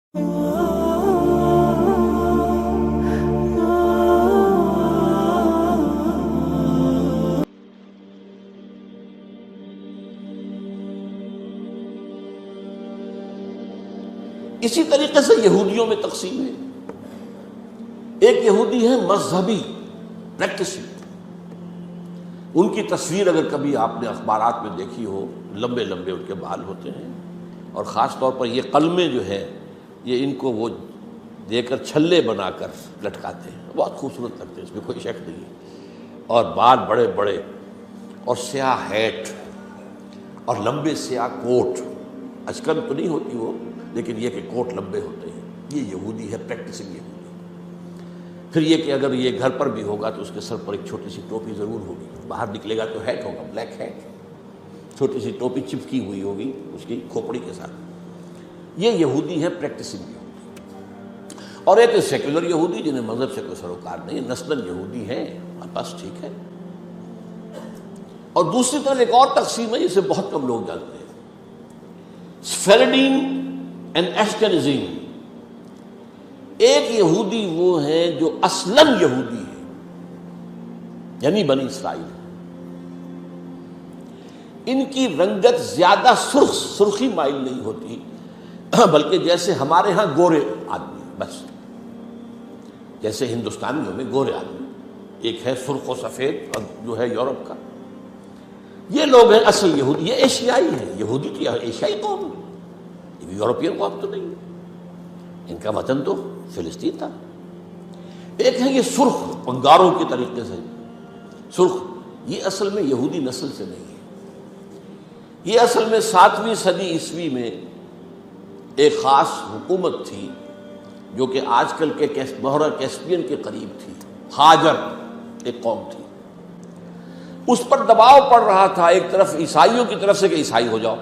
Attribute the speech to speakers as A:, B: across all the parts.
A: اسی طریقے سے یہودیوں میں تقسیم ہے. ایک یہودی ہے مذہبی پریکٹسنگ. ان کی تصویر اگر کبھی آپ نے اخبارات میں دیکھی ہو، لمبے لمبے ان کے بال ہوتے ہیں، اور خاص طور پر یہ قلمیں جو ہے یہ ان کو وہ دے کر چھلے بنا کر لٹکاتے ہیں، بہت خوبصورت لگتے ہیں، اس میں کوئی شک نہیں ہے. اور بال بڑے بڑے اور سیاہ ہیٹ اور لمبے سیاہ کوٹ. اچکن تو نہیں ہوتی وہ، لیکن یہ کہ کوٹ لمبے ہوتے ہیں. یہ یہودی ہے، پریکٹسنگ یہودی. پھر یہ کہ اگر یہ گھر پر بھی ہوگا تو اس کے سر پر ایک چھوٹی سی ٹوپی ضرور ہوگی. باہر نکلے گا تو ہیٹ ہوگا، بلیک ہیٹ، چھوٹی سی ٹوپی چپکی ہوئی ہوگی اس کی کھوپڑی کے ساتھ. یہ یہودی ہے، پریکٹسنگ یہودی. اور ایک سیکولر یہودی جنہیں مذہب سے کوئی سروکار نہیں، نسلاً یہودی ہیں، بس ٹھیک ہے. اور دوسری طرف ایک اور تقسیم ہے جسے بہت کم لوگ جانتے ہیں، سفیرڈین اینڈ ایشکنزیم. ایک یہودی وہ ہیں جو اصلاً یہودی ہے، یعنی بنی اسرائیل. ان کی رنگت زیادہ سرخی مائل نہیں ہوتی، بلکہ جیسے ہمارے ہاں گورے آدمی، بس جیسے ہندوستانیوں میں گورے آدمی، ایک ہے سرخ و سفید اور جو ہے یورپ کا. یہ لوگ ہیں اصل یہودی. یہ ایشیائی ہیں. یہودی تو ایشیائی قوم ہے، یہ یورپین قوم تو نہیں ہے. ان کا وطن تو فلسطین تھا. ایک ہے یہ سرخ انگاروں کے طریقے سے سرخ. یہ اصل میں یہودی نسل سے نہیں ہے. یہ اصل میں 7ویں صدی عیسوی میں ایک خاص حکومت تھی جو کہ آج کل کے بحیرہ کیسپیئن کے قریب تھی. ہاجر ایک قوم تھی. اس پر دباؤ پڑ رہا تھا، ایک طرف عیسائیوں کی طرف سے کہ عیسائی ہو جاؤ،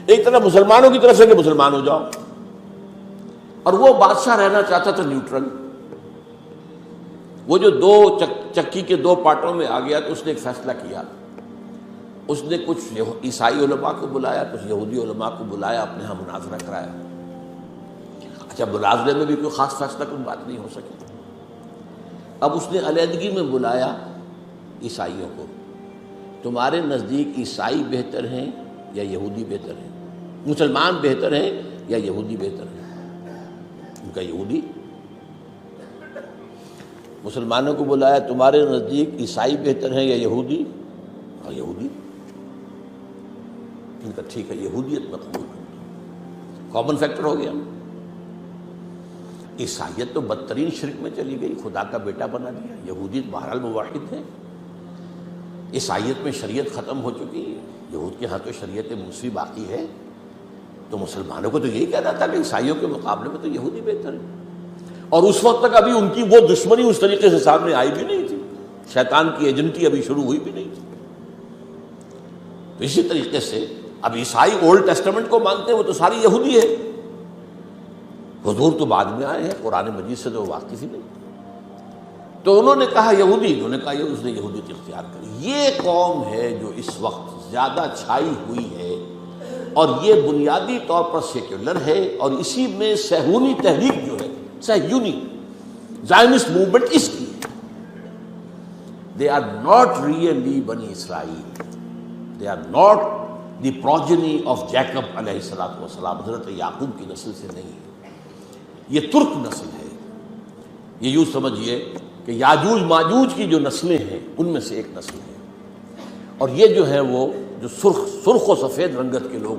A: ایک طرف مسلمانوں کی طرف سے کہ مسلمان ہو جاؤ. اور وہ بادشاہ رہنا چاہتا تھا نیوٹرل. وہ جو دو چکی کے دو پارٹوں میں آ گیا تو اس نے ایک فیصلہ کیا. اس نے کچھ عیسائی علماء کو بلایا، کچھ یہودی علماء کو بلایا، اپنے ہاں مناظرہ کرایا. اچھا، مناظرے میں بھی کوئی خاص فیصلہ کوئی بات نہیں ہو سکی. اب اس نے علیحدگی میں بلایا عیسائیوں کو. تمہارے نزدیک عیسائی بہتر ہیں یا یہودی بہتر ہیں؟ مسلمان بہتر ہیں یا یہودی بہتر ہیں؟ ان کا یہودی. مسلمانوں کو بلایا، تمہارے نزدیک عیسائی بہتر ہیں یا یہودی؟ اور یہودی. ان کا ٹھیک ہے، یہودیت میں قبول کرتا. کامن فیکٹر ہو گیا. عیسائیت تو بدترین شرک میں چلی گئی، خدا کا بیٹا بنا دیا. یہودیت بہرحال موحد ہے. عیسائیت میں شریعت ختم ہو چکی ہے، یہود کے ہاں تو شریعت موسوی باقی ہے. تو مسلمانوں کو تو یہی کہنا تھا کہ عیسائیوں کے مقابلے میں تو یہودی بہتر ہے. اور اس وقت تک ابھی ان کی وہ دشمنی اس طریقے سے سامنے آئی بھی نہیں تھی، شیطان کی ایجنٹی ابھی شروع ہوئی بھی نہیں تھی. تو اسی طریقے سے اب عیسائی اولڈ ٹیسٹمنٹ کو مانتے ہیں، وہ تو ساری یہودی ہے. حضور تو بعد میں آئے ہیں، قرآن مجید سے تو واقف ہی نہیں. تو انہوں نے کہا یہودی، انہوں نے کہا یہ، اس نے یہودیت اختیار کری. یہ قوم ہے جو اس وقت زیادہ چھائی ہوئی ہے، اور یہ بنیادی طور پر سیکولر ہے. اور اسی میں صہیونی تحریک جو ہے، صہیونی زائنسٹ موومنٹ اس کی ہے. They are not really بنی اسرائیل. They are not the progeny of Jacob علیہ السلام. حضرت یعقوب کی نسل سے نہیں ہے. یہ ترک نسل ہے. یہ یوں سمجھیے کہ یاجوج ماجوج کی جو نسلیں ہیں ان میں سے ایک نسل ہے. اور یہ جو ہے وہ جو سرخ و سفید رنگت کے لوگ